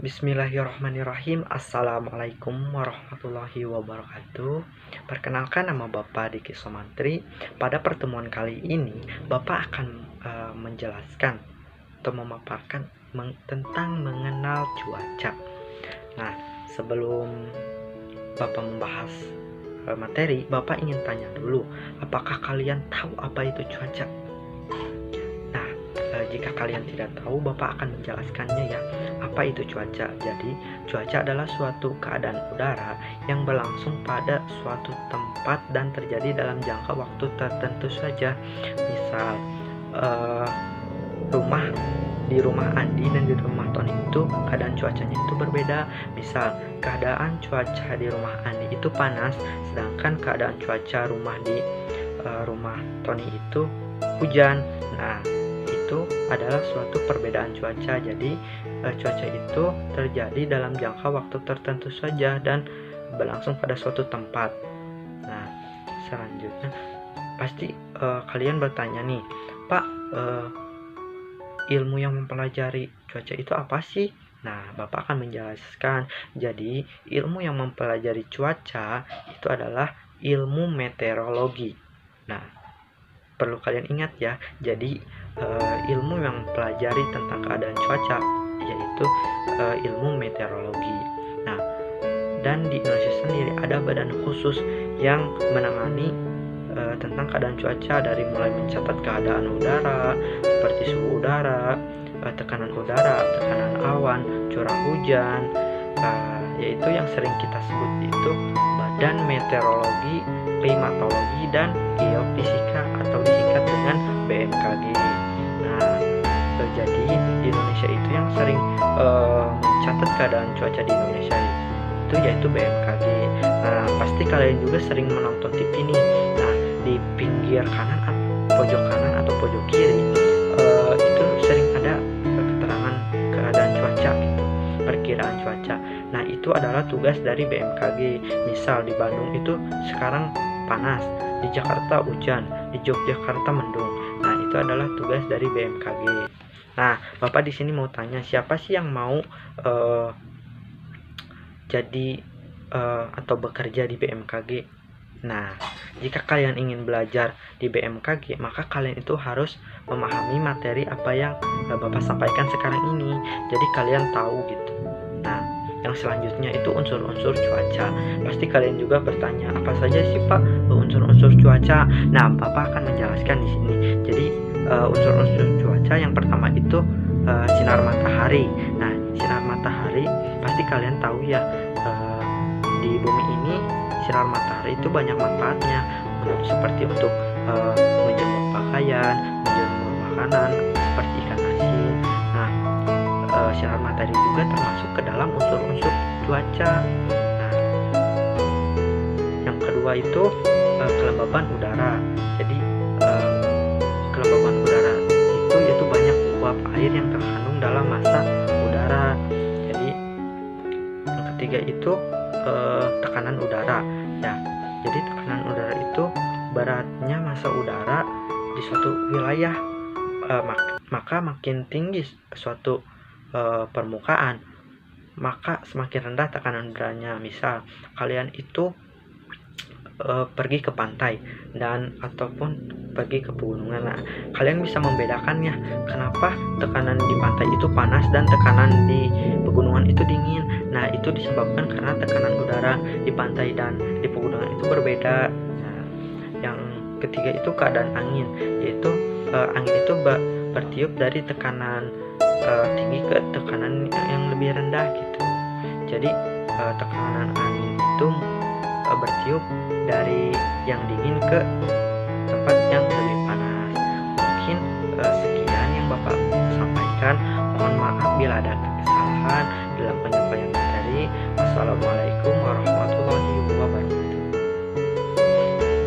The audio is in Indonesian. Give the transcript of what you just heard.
Bismillahirrahmanirrahim. Assalamualaikum warahmatullahi wabarakatuh. Perkenalkan, nama Bapak Diki Somantri. Pada pertemuan kali ini Bapak akan menjelaskan atau memaparkan tentang mengenal cuaca. Nah, sebelum Bapak membahas materi, Bapak ingin tanya dulu, apakah kalian tahu apa itu cuaca? Nah, jika kalian tidak tahu, Bapak akan menjelaskannya ya. Apa itu cuaca? Jadi, cuaca adalah suatu keadaan udara yang berlangsung pada suatu tempat dan terjadi dalam jangka waktu tertentu saja. Misal, di rumah Andi dan di rumah Tony itu keadaan cuacanya itu berbeda. Misal, keadaan cuaca di rumah Andi itu panas, sedangkan keadaan cuaca di rumah Tony itu hujan. Nah, itu adalah suatu perbedaan cuaca. Jadi cuaca itu terjadi dalam jangka waktu tertentu saja dan berlangsung pada suatu tempat. Nah, selanjutnya pasti kalian bertanya nih, Pak, ilmu yang mempelajari cuaca itu apa sih? Nah, Bapak akan menjelaskan. Jadi, ilmu yang mempelajari cuaca itu adalah ilmu meteorologi. Nah, perlu kalian ingat ya. Jadi, ilmu yang mempelajari tentang keadaan cuaca yaitu ilmu meteorologi. Nah, dan di Indonesia sendiri ada badan khusus yang menangani tentang keadaan cuaca, dari mulai mencatat keadaan udara seperti suhu udara, tekanan udara, tekanan awan, curah hujan, yaitu yang sering kita sebut itu Badan Meteorologi, Klimatologi, dan Geofisika atau disingkat dengan BMKG. Nah, jadi di Indonesia itu yang sering mencatat keadaan cuaca di Indonesia itu yaitu BMKG. Nah, pasti kalian juga sering menonton TV nih. Nah, di pinggir kanan, pojok kanan atau pojok kiri itu sering ada keterangan keadaan cuaca gitu, perkiraan cuaca. Nah, itu adalah tugas dari BMKG. Misal di Bandung itu sekarang panas, di Jakarta hujan, di Yogyakarta mendung. Nah, itu adalah tugas dari BMKG. Nah, Bapak di sini mau tanya, siapa sih yang mau jadi atau bekerja di BMKG? Nah, jika kalian ingin belajar di BMKG, maka kalian itu harus memahami materi apa yang Bapak sampaikan sekarang ini. Jadi kalian tahu gitu. Nah, yang selanjutnya itu unsur-unsur cuaca. Pasti kalian juga bertanya, apa saja sih Pak unsur-unsur cuaca? Nah, Bapak akan menjelaskan di sini. Jadi unsur-unsur cuaca yang pertama itu sinar matahari. Nah, sinar matahari pasti kalian tahu ya, di bumi ini sinar matahari itu banyak manfaatnya, seperti untuk menjemur pakaian, menjemur makanan seperti ikan asin. Nah, sinar matahari juga termasuk ke dalam unsur-unsur cuaca. Nah, yang kedua itu kelembaban udara. Jadi kelembaban udara itu yaitu banyak uap air yang terkandung dalam massa udara. Jadi yang ketiga itu tekanan udara ya. Jadi tekanan udara itu beratnya massa udara di suatu wilayah, maka makin tinggi suatu permukaan, maka semakin rendah tekanan udaranya. Misal kalian itu pergi ke pantai dan ataupun pergi ke pegunungan. Nah, kalian bisa membedakannya kenapa tekanan di pantai itu panas dan tekanan di pegunungan itu dingin. Nah, itu disebabkan karena tekanan udara di pantai dan di pegunungan itu berbeda. Nah, yang ketiga itu keadaan angin, yaitu angin itu bertiup dari tekanan tinggi ke tekanan yang lebih rendah gitu. Jadi tekanan angin itu bertiup dari yang dingin ke tempat yang lebih panas. Mungkin